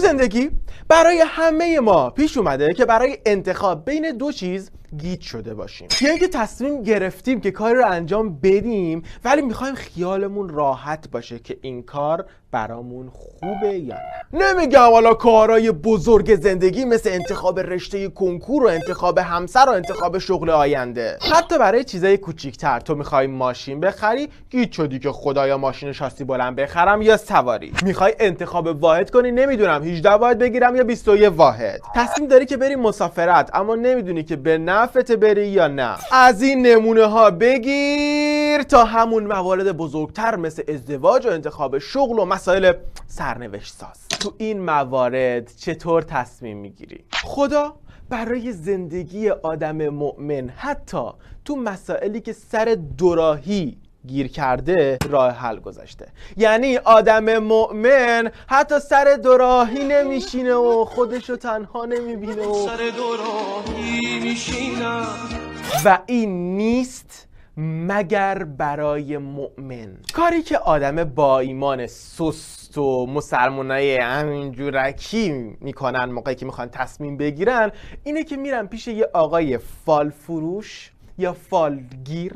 زندگی برای همه ما پیش اومده که برای انتخاب بین دو چیز گیج شده باشیم. یا اینکه تصمیم گرفتیم که کاری رو انجام بدیم ولی میخوایم خیالمون راحت باشه که این کار برامون خوبه یا نه. نمیگم حالا کارهای بزرگ زندگی مثل انتخاب رشته کنکور و انتخاب همسر و انتخاب شغل آینده. حتی برای چیزای کوچیک‌تر، تو میخوای ماشین بخری، گیج شدی که خدایا ماشین شاسی بلند بخرم یا سواری. میخوای انتخاب واحد کنی، نمیدونم 18 واحد بگیرم یا 21 واحد. تصمیم داری که بری مسافرت اما نمیدونی که به نفعت بری یا نه. از این نمونه ها بگیر تا همون موارد بزرگتر مثل ازدواج و انتخاب شغل و مسائل سرنوشت ساز. تو این موارد چطور تصمیم میگیری؟ خدا برای زندگی آدم مؤمن حتی تو مسائلی که سر دوراهی گیر کرده راه حل گذاشته. یعنی آدم مؤمن حتی سر دوراهی نمیشینه و خودشو تنها نمیبینه و سر دوراهی میشینه و این نیست مگر برای مؤمن. کاری که آدم با ایمان سست و مسلمانای همینجورکی میکنن موقعی که میخوان تصمیم بگیرن اینه که میرن پیش یه آقای فال فروش یا فالگیر،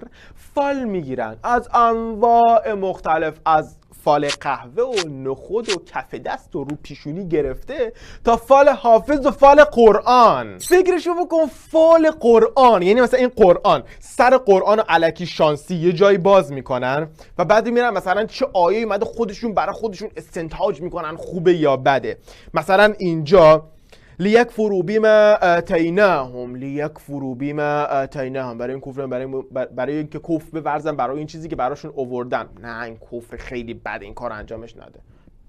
فال میگیرن از انواع مختلف، از فال قهوه و نخود و کف دست و رو پیشونی گرفته تا فال حافظ و فال قرآن. فکرشو بکن، فال قرآن یعنی مثلا این قرآن، سر قرآن و الکی شانسی یه جایی باز میکنن و بعد میرن مثلا چه آیه اومده خودشون برای خودشون استنتاج میکنن خوبه یا بده. مثلا اینجا لیکفروا بما آتیناهم، لیکفروا بما آتیناهم، برای این کفر، برای اینکه کفر بورزن برای این چیزی که براشون آوردن. نه این کفر خیلی بد، این کار انجامش نده.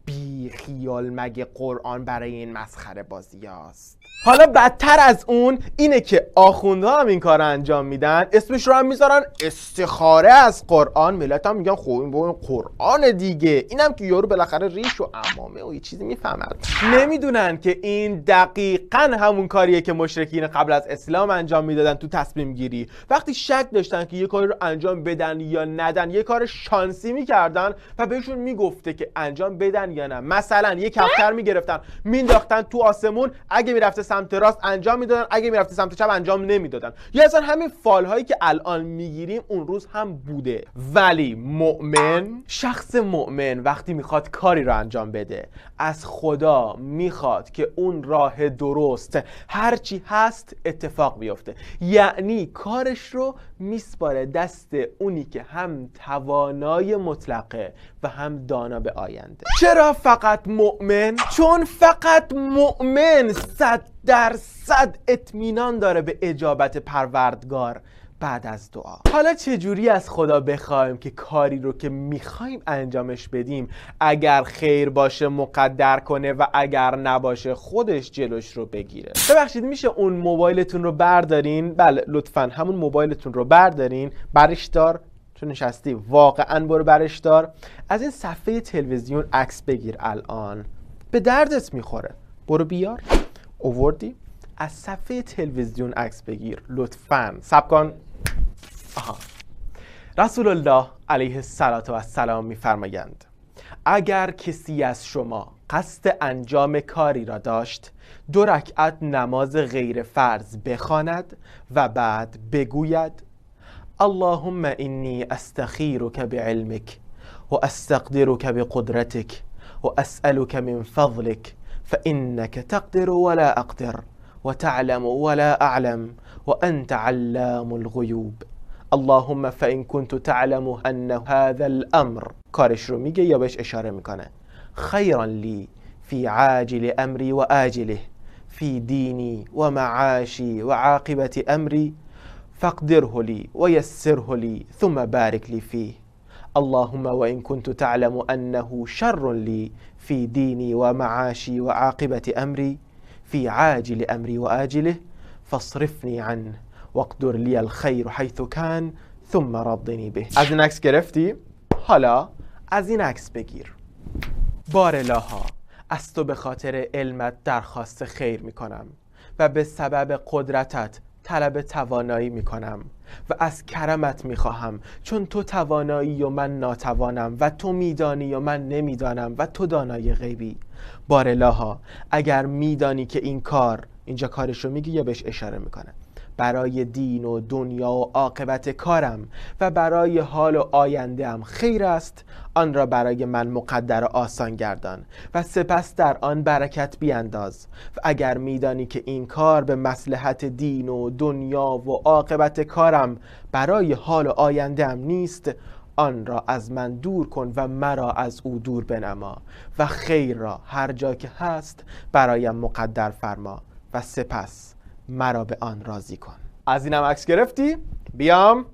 بی خیال مگه قرآن برای این مسخره بازی هست؟ حالا بدتر از اون اینه که آخوندها هم این کار رو انجام میدن، اسمش رو هم میذارن استخاره از قرآن. ملت هم میگن خب این با قرآن دیگه. اینم که یارو بالاخره ریش و عمامه و یه چیزی میفهمد. نمیدونن که این دقیقاً همون کاریه که مشرکین قبل از اسلام انجام میدادن تو تصمیم گیری. وقتی شک داشتن که یه کاری رو انجام بدن یا ندن، یه کار شانسی میکردن و بهشون میگفته که انجام بدن یا نه. مثلا یه کفتر میگرفتن مینداختن تو آسمون، اگه میرفته سمت راست انجام میدادن، اگه میرفته سمت چپ انجام نمیدادن. یا اصلا همین فال هایی که الان میگیریم اون روز هم بوده. ولی مؤمن، شخص مؤمن وقتی میخواد کاری رو انجام بده از خدا میخواد که اون راه درست هرچی هست اتفاق بیفته. یعنی کارش رو میسپاره دست اونی که هم توانای مطلقه و هم دانا به آینده. چرا فقط مؤمن؟ چون فقط مؤمن 100% اطمینان داره به اجابت پروردگار بعد از دعا. حالا چجوری از خدا بخوایم که کاری رو که میخوایم انجامش بدیم اگر خیر باشه مقدر کنه و اگر نباشه خودش جلوش رو بگیره؟ ببخشید میشه اون موبایلتون رو بردارین؟ بله لطفاً همون موبایلتون رو بردارین، برش دار، چون نشستی واقعاً برو برش دار، از این صفحه تلویزیون عکس بگیر. الان به دردت میخوره، برو بیار. اووردی؟ از صفحه تلویزیون عکس بگیر لطفاً. صبر کن. آها. رسول الله علیه السلام میفرمایند اگر کسی از شما قصد انجام کاری را داشت 2 رکعت نماز غیر فرض بخواند و بعد بگوید اللهم انی استخیرک بعلمک و استقدرک بقدرتک و اسألک من فضلک فإنك تقدر ولا أقدر وتعلم ولا أعلم وأنت علام الغيوب اللهم فإن كنت تعلم أن هذا الأمر، کارش رو میگه یا بهش اشاره میکنه، خيرا لي في عاجل أمري وآجله في ديني ومعاشي وعاقبة أمري فاقدره لي ويسره لي ثم بارك لي فيه اللهم وإن كنت تعلم أنه شر لي في ديني ومعاشي وعاقبة أمري في عاجل أمري وآجله فاصرفني عنه واقدر لي الخير حيث كان ثم ردني به. از این عکس گرفتی؟ حالا از این عکس بگیر. بارالها از تو به خاطر علمت درخواست خیر میکنم و به سبب قدرتت طلب توانایی میکنم و از کرمت میخواهم، چون تو توانایی و من ناتوانم و تو میدانی و من نمیدانم و تو دانای غیبی. بارالها اگر میدانی که این کار، اینجا کارشو میگی یا بهش اشاره میکنه، برای دین و دنیا و عاقبت کارم و برای حال و آینده‌ام خیر است، آن را برای من مقدر و آسان گردان و سپس در آن برکت بینداز. و اگر میدانی که این کار به مصلحت دین و دنیا و عاقبت کارم برای حال و آینده‌ام نیست، آن را از من دور کن و مرا از او دور بنما و خیر را هر جا که هست برایم مقدر فرما و سپس مرا به آن راضی کن. از اینم عکس گرفتی؟ بیام.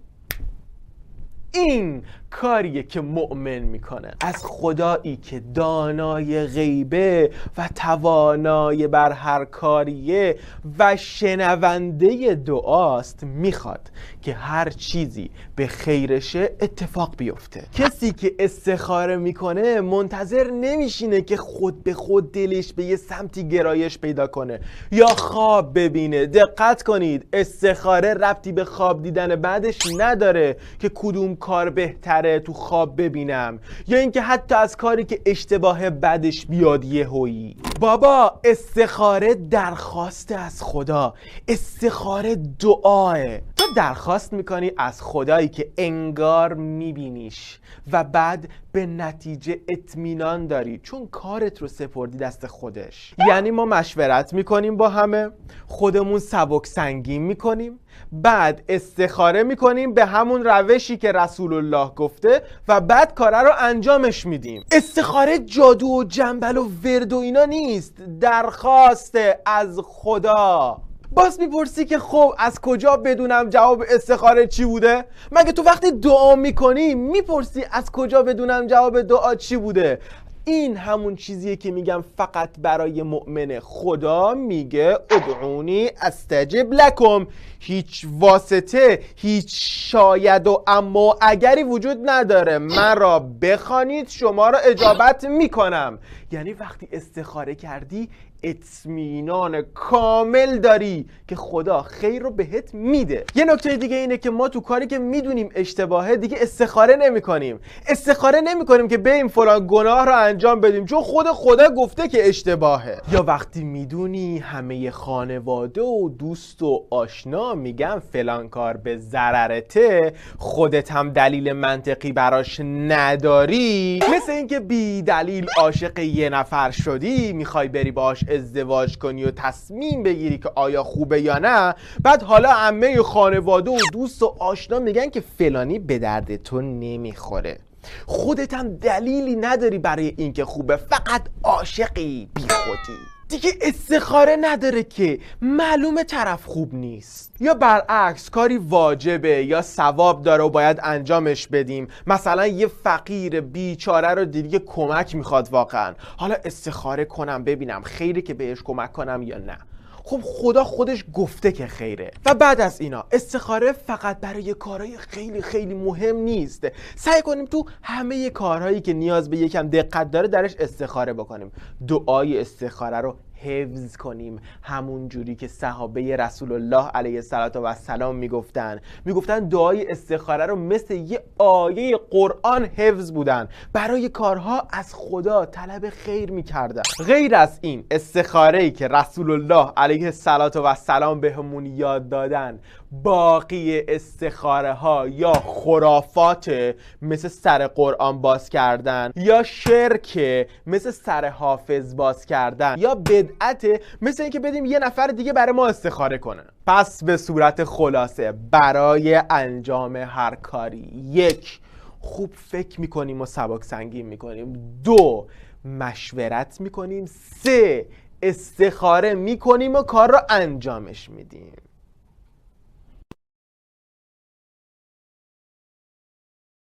این کاریه که مؤمن میکنه، از خدایی که دانای غیبه و توانای بر هر کاریه و شنونده دعاست میخواد که هر چیزی به خیرشه اتفاق بیفته. کسی که استخاره میکنه منتظر نمیشینه که خود به خود دلش به یه سمتی گرایش پیدا کنه یا خواب ببینه. دقت کنید، استخاره ربطی به خواب دیدن بعدش نداره که کدوم کار بهتر تو خواب ببینم یا اینکه حتی از کاری که اشتباه بدش بیاد یهویی. بابا استخاره درخواست از خدا، استخاره دعاه. تو درخواست میکنی از خدایی که انگار میبینیش و بعد به نتیجه اطمینان داری چون کارت رو سپردی دست خودش. یعنی ما مشورت میکنیم با همه، خودمون سبک سنگین میکنیم، بعد استخاره میکنیم به همون روشی که رسول الله گفته و بعد کاره رو انجامش میدیم. استخاره جادو و جنبل و ورد و اینا نیست، درخواست از خدا. باز میپرسی که خب از کجا بدونم جواب استخاره چی بوده؟ مگه تو وقتی دعا میکنی میپرسی از کجا بدونم جواب دعا چی بوده؟ این همون چیزیه که میگم فقط برای مؤمنه. خدا میگه ادعونی استجب لکم، هیچ واسطه، هیچ شاید و اما اگری وجود نداره. من را بخوانید شما را اجابت میکنم. یعنی وقتی استخاره کردی اطمینان کامل داری که خدا خیر رو بهت میده. یه نکته دیگه اینه که ما تو کاری که میدونیم اشتباهه دیگه استخاره نمی کنیم. استخاره نمی کنیم که بریم فلان گناه رو انجام بدیم چون خدا گفته که اشتباهه. یا وقتی میدونی همه خانواده و دوست و آشنا میگن فلان کار به ضررته، خودت هم دلیل منطقی براش نداری، مثل اینکه بی دلیل عاشق یه نفر شدی، میخوای بری باش ازدواج کنی و تصمیم بگیری که آیا خوبه یا نه، بعد حالا عمه خانواده و دوست و آشنا میگن که فلانی به درد تو نمیخوره، خودت هم دلیلی نداری برای اینکه خوبه، فقط عاشقی بی خودی، دیگه استخاره نداره که معلومه طرف خوب نیست. یا برعکس کاری واجبه یا ثواب داره و باید انجامش بدیم، مثلا یه فقیر بیچاره رو دیگه کمک میخواد واقعا، حالا استخاره کنم ببینم خیره که بهش کمک کنم یا نه. خب خدا خودش گفته که خیره. و بعد از اینا استخاره فقط برای کارهای خیلی خیلی مهم نیست. سعی کنیم تو همه کارهایی که نیاز به یکم دقت داره درش استخاره بکنیم. دعای استخاره رو حفظ کنیم، همون جوری که صحابه رسول الله علیه السلام میگفتن دعای استخاره رو مثل یه آیه قرآن حفظ بودن، برای کارها از خدا طلب خیر میکردن. غیر از این استخاره‌ای که رسول الله علیه السلام بهمون یاد دادن، باقی استخاره ها یا خرافات مثل سر قرآن باز کردن، یا شرک مثل سر حافظ باز کردن، یا بدعت مثل اینکه بدیم یه نفر دیگه برای ما استخاره کنه. پس به صورت خلاصه برای انجام هر کاری، 1 خوب فکر میکنیم و سبک سنگین میکنیم، 2 مشورت میکنیم، 3 استخاره میکنیم و کار رو انجامش میدیم.